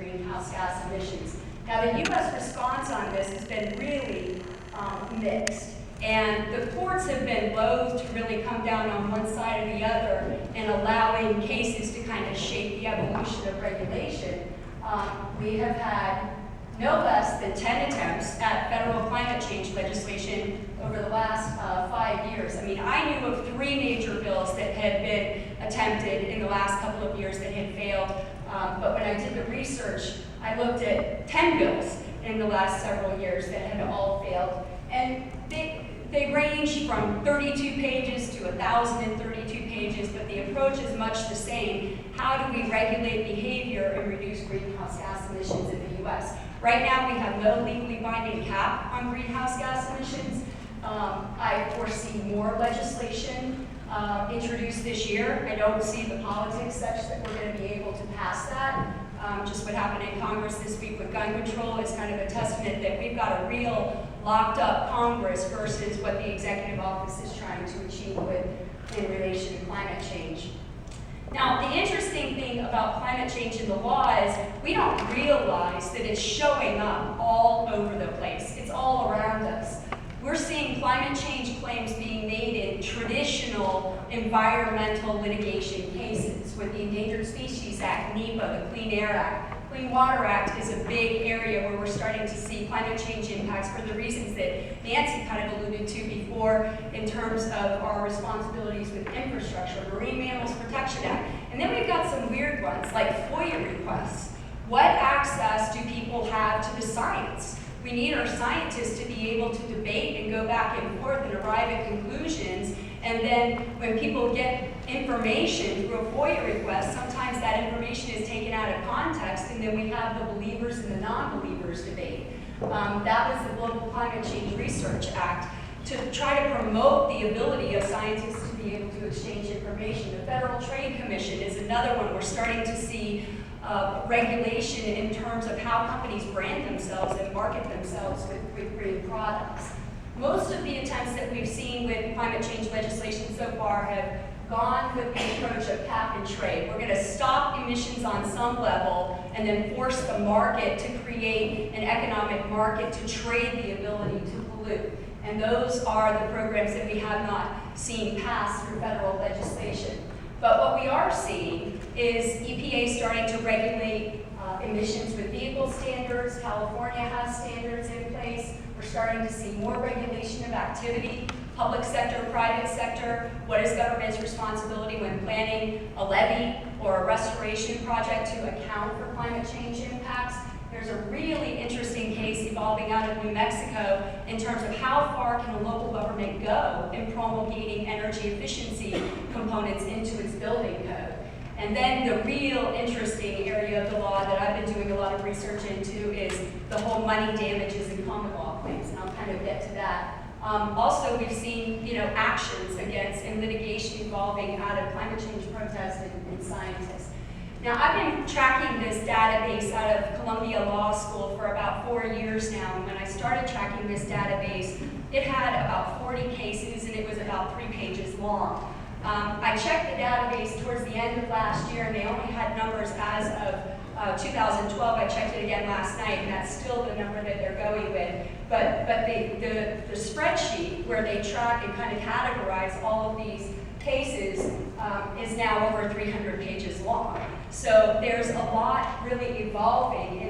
greenhouse gas emissions. Now, the U.S. response on this has been really mixed. And the courts have been loath to really come down on one side or the other in allowing cases to kind of shape the evolution of regulation. We have had no less than 10 attempts at federal climate change legislation over the last 5 years. I mean, I knew of 3 major bills that had been attempted in the last couple of years that had failed. But when I did the research, I looked at 10 bills in the last several years that had all failed. And they range from 32 pages to 1,032 pages, but the approach is much the same. How do we regulate behavior and reduce greenhouse gas emissions in the U.S.? Right now, we have no legally binding cap on greenhouse gas emissions. I foresee more legislation introduced this year. I don't see the politics such that we're going to be able to pass that. Just what happened in Congress this week with gun control is kind of a testament that we've got a real locked up Congress versus what the executive office is trying to achieve in relation to climate change. Now, the interesting thing about climate change in the law is we don't realize that it's showing up all over the place. It's all around us. We're seeing climate change claims being made in traditional environmental litigation cases with the Endangered Species Act, NEPA, the Clean Air Act. Clean Water Act is a big area where we're starting to see climate change impacts for the reasons that Nancy kind of alluded to before in terms of our responsibilities with infrastructure, Marine Mammals Protection Act. And then we've got some weird ones like FOIA requests. What access do people have to the science? We need our scientists to be able to debate and go back and forth and arrive at conclusions. And then when people get information through a FOIA request, sometimes that information is taken out of context, and then we have the believers and the non-believers debate. That was the Global Climate Change Research Act to try to promote the ability of scientists to be able to exchange information. The Federal Trade Commission is another one. We're starting to see regulation in terms of how companies brand themselves and market themselves with green products. Most of the attempts that we've seen with climate change legislation so far have gone with the approach of cap and trade. We're going to stop emissions on some level and then force the market to create an economic market to trade the ability to pollute. And those are the programs that we have not seen pass through federal legislation. But what we are seeing is EPA starting to regulate emissions with vehicle standards. California has standards in place. We're starting to see more regulation of activity, public sector, private sector. What is government's responsibility when planning a levee or a restoration project to account for climate change impacts? There's a really interesting case evolving out of New Mexico in terms of how far can a local government go in promulgating energy efficiency components into its building code. And then the real interesting area of the law that I've been doing a lot of research into is the whole money damages and common law claims, and I'll kind of get to that. Also, we've seen actions against and litigation evolving out of climate change protests and scientists. Now, I've been tracking this database out of Columbia Law School for about 4 years now, and when I started tracking this database, it had about 40 cases, and it was about 3 pages long. I checked the database towards the end of last year, and they only had numbers as of 2012. I checked it again last night, and that's still the number that they're going with. But the spreadsheet where they track and kind of categorize all of these cases is now over 300 pages long. So there's a lot really evolving